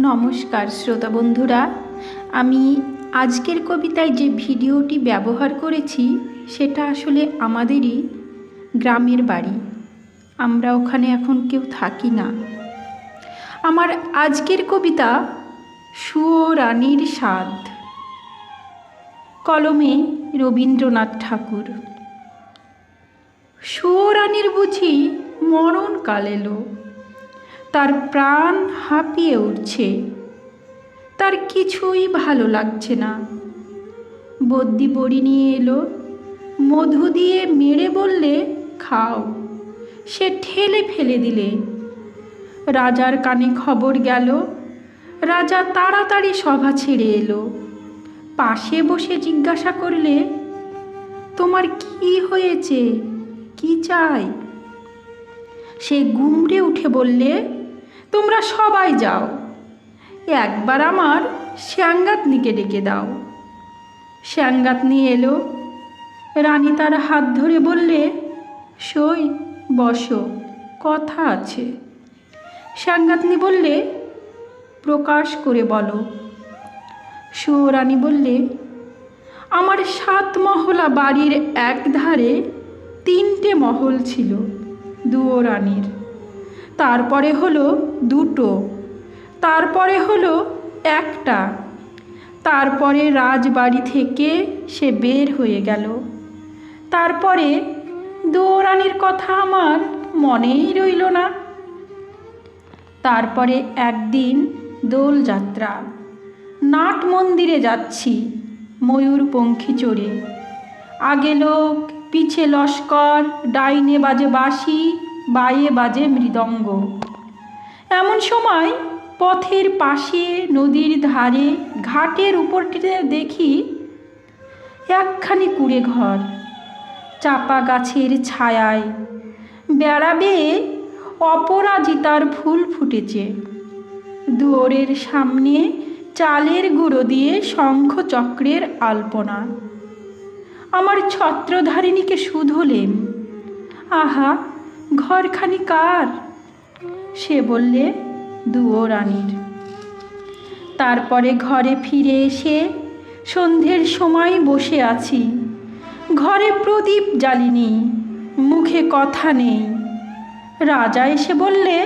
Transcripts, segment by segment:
নমস্কার শ্রোতা বন্ধুরা, আমি আজকের কবিতায় যে ভিডিওটি ব্যবহার করেছি সেটা আসলে আমাদেরই গ্রামের বাড়ি। আমরা ওখানে এখন কেউ থাকি না। আমার আজকের কবিতা সুয়োরানীর স্বাদ, কলমে রবীন্দ্রনাথ ঠাকুর। সুয়োরানীর বুঝি মরণকাল এলো, তার প্রাণ হাঁপিয়ে উঠছে, তার কিছুই ভালো লাগছে না। বদ্যি বড়ি নিয়ে এলো, মধু দিয়ে মেরে বললে খাও, সে ঠেলে ফেলে দিলে। রাজার কানে খবর গেল, রাজা তাড়াতাড়ি সভা ছেড়ে এলো। পাশে বসে জিজ্ঞাসা করলে, তোমার কি হয়েছে, কি চাই? সে গুমড়ে উঠে বললে, তোমরা সবাই যাও, একবার আমার শ্যাঙ্গাতনিকে ডেকে দাও। শ্যাঙ্গাতনি এলো। রানী তার হাত ধরে বললে, সই বসো, কথা আছে। শ্যাঙ্গাতনি বললে, প্রকাশ করে বলো। সুয়োরানী বললে, আমার 7 মহলা বাড়ির একধারে 3টে মহল ছিল দুয়োরানীর, তারপরে হলো 2টো, তারপরে হলো 1টা, তারপরে রাজবাড়ি থেকে সে বের হয়ে গেল। তারপরে দুয়োরানীর কথা আমার মনেই রইল না। তারপরে একদিন দোলযাত্রা, নাট মন্দিরে যাচ্ছি ময়ূরপঙ্খী চড়ে। আগে লোক, পিছে লস্কর, ডাইনে বাজে বাঁশি, বাঁয়ে বাজে মৃদঙ্গ। এমন সময় পথের পাশে নদীর ধারে ঘাটের উপরটিতে দেখি একখানি কুঁড়ে ঘর, চাপা গাছের ছায়ায়, বেড়া বেয়ে অপরাজিতার ফুল ফুটেছে। দুয়ারের সামনে চালের গুঁড়ো দিয়ে শঙ্খচক্রের আলপনা। আমার ছত্রধারিণীকে শুধোলেম, আহা, ঘরখানি কার? সে বললে, দুয়োরানীর। তারপরে ঘরে ফিরে এসে সন্ধ্যের সময় বসে আছি। ঘরে প্রদীপ জ্বালিনি, মুখে কথা নেই। রাজা এসে বললে,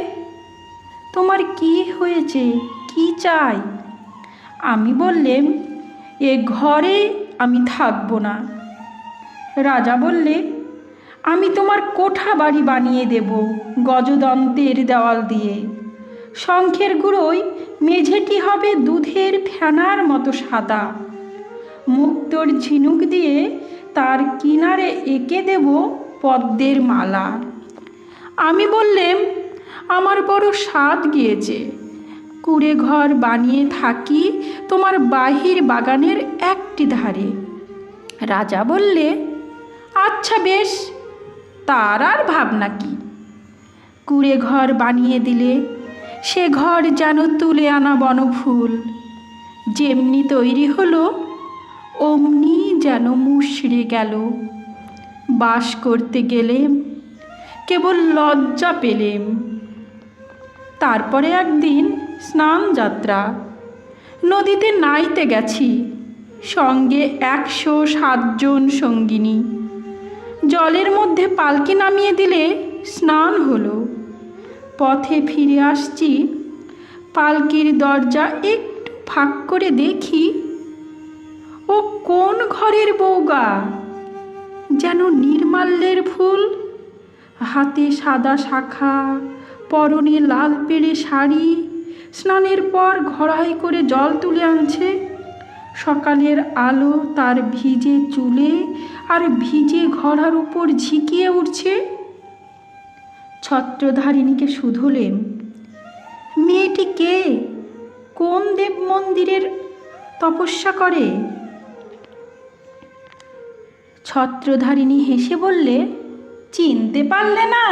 তোমার কি হয়েছে, কি চাই? আমি বললেম, এ ঘরে আমি থাকবো না। রাজা বললে, আমি তোমার কোঠা বাড়ি বানিয়ে দেব গজদন্তের দেওয়াল দিয়ে। শঙ্খের গুঁড়োয় মেঝেটি হবে দুধের ফেনার মতো সাদা। মুক্তোর ঝিনুক দিয়ে তার কিনারে এঁকে দেব পদ্মের মালা। আমি বললেম, আমার বড় স্বাদ গিয়েছে, কুঁড়ে ঘর বানিয়ে থাকি তোমার বাহির বাগানের একটি ধারে। রাজা বললে, আচ্ছা বেশ, তার আর ভাবনা কি। কুঁড়ে ঘর বানিয়ে দিলে। সে ঘর যেন তুলে আনা বনফুল, যেমনি তৈরি হলো অমনি যেন মুষড়ে গেল। বাস করতে গেলেম, কেবল লজ্জা পেলেম। তারপরে একদিন স্নান যাত্রা, নদীতে নাইতে গেছি, সঙ্গে 107 জন সঙ্গিনী। জলের মধ্যে পালকি নামিয়ে দিলে স্নান হলো। পথে ফিরে আসছি, পালকির দরজা একটু ফাঁক করে দেখি, ও কোন ঘরের বউগা, যেন নির্মাল্যের ফুল, হাতে সাদা শাখা, পরনে লাল পেড়ে শাড়ি, স্নানের পর ঘড়াই করে জল তুলে আনছে। সকালের আলো তার ভিজে চুলে আর ভিজে ঘড়ার উপর ঝিকিয়ে উঠছে। ছত্রধারিণীকে শুধোলেম, মেয়েটি কে, কোন দেব মন্দিরের তপস্যা করে? ছত্রধারিণী হেসে বললে, চিনতে পারলে না?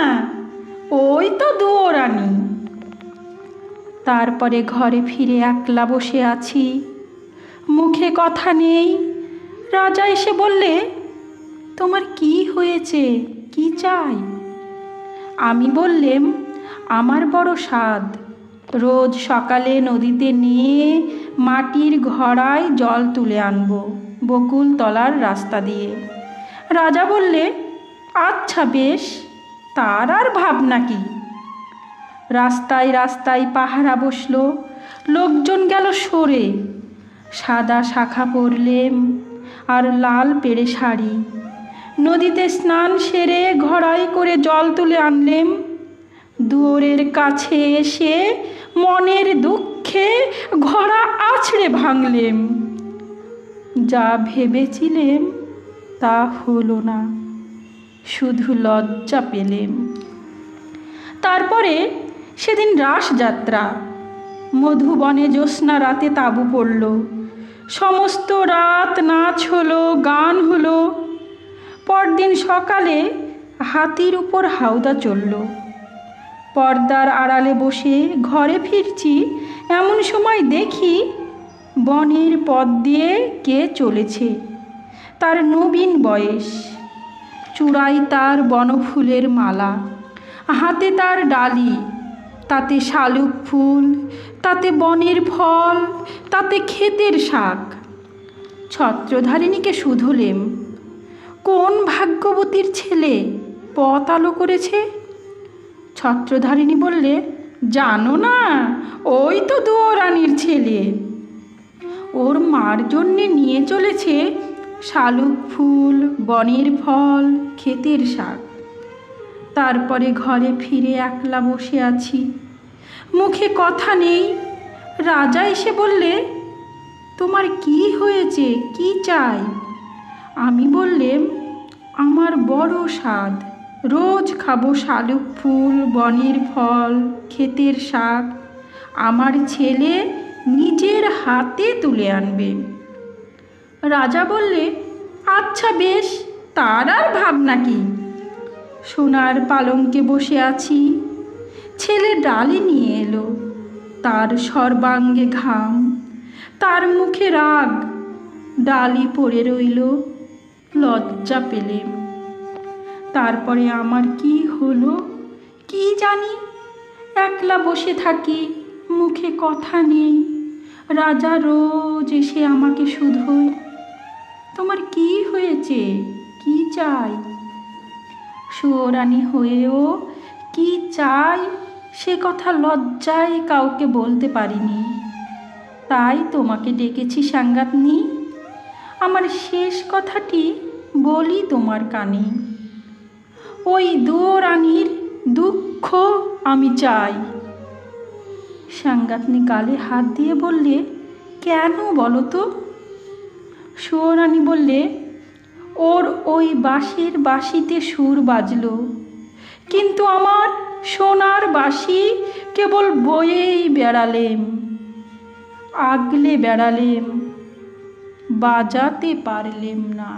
ওই তো দুয়োরানী। তারপরে ঘরে ফিরে একলা বসে আছি, মুখে কথা নেই। রাজা এসে বললে, তোমার কি হয়েছে, কি চাই? আমি বললেম, আমার বড় স্বাদ, রোজ সকালে নদীতে নিয়ে মাটির ঘড়ায় জল তুলে আনব বকুলতলার রাস্তা দিয়ে। রাজা বললে, আচ্ছা বেশ, তার আর ভাবনা কি। রাস্তায় রাস্তায় পাহারা বসল, লোকজন গেল সরে। সাদা শাখা পরলেম আর লাল পেড়ে শাড়ি। নদীতে স্নান সেরে ঘড়াই করে জল তুলে আনলেম। দুয়ারের কাছে এসে মনের দুঃখে ঘড়া আছড়ে ভাঙলেম। যা ভেবেছিলেম তা হলো না, শুধু লজ্জা পেলেম। তারপরে সেদিন রাসযাত্রা। মধুবনে জ্যোৎস্না রাতে তাঁবু পড়ল। সমস্ত রাত নাচ হলো, গান হলো। পরদিন সকালে হাতির উপর হাওদা চলল। পর্দার আড়ালে বসে ঘরে ফিরছি, এমন সময় দেখি বনের পথ দিয়ে কে চলেছে। তার নবীন বয়স, চূড়ায় তার বনফুলের মালা, হাতে তার ডালি, তাতে শালুক ফুল, তাতে বনের ফল, তাতে ক্ষেতের শাক। ছত্রধারিণীকে শুধলেম, কোন ভাগ্যবতীর ছেলে পথ আলো করেছে? ছত্রধারিণী বললে, জানো না, ওই তো দুয়োরানির ছেলে। ওর মার জন্যে নিয়ে চলেছে শালুক ফুল, বনের ফল, ক্ষেতের শাক। তারপরে ঘরে ফিরে একলা বসে আছি, মুখে কথা নেই। রাজা এসে বললে, তোমার কি হয়েছে, কি চাই? আমি বললেম, আমার বড় স্বাদ, রোজ খাবো শালুক ফুল, বনের ফল, ক্ষেতের শাক। আমার ছেলে নিজের হাতে তুলে আনবে। রাজা বললে, আচ্ছা বেশ, তার আর ভাবনা কি। সোনার পালঙ্কে বসে আছি, ছেলে ডালি নিয়ে এলো। তার সর্বাঙ্গে ঘাম, তার মুখে রাগ। ডালি পড়ে রইল, লজ্জা পেলেম। তারপরে আমার কি হলো কি জানি, একলা বসে থাকি, মুখে কথা নেই। রাজা রোজ এসে আমাকে শুধোয়, তোমার কি হয়েছে, কি চাই? সুয়োরানী হয়েও কি চাই সে কথা লজ্জায় কাউকে বলতে পারিনি। তাই তোমাকে ডেকেছি সাঙ্গাতনী। আমার শেষ কথাটি বলি তোমার কানে। ওই দুয়োরানির দুঃখ আমি চাই। সাঙ্গাতনী গালে হাত দিয়ে বললে, কেন বলো তো? সুয়োরানী বললে, ওর ওই বাঁশির বাঁশিতে সুর বাজল, কিন্তু আমার সোনার বাঁশি কেবল বয়েই বেড়ালেম, আগলে বেড়ালেম, বাজাতে পারলেম না।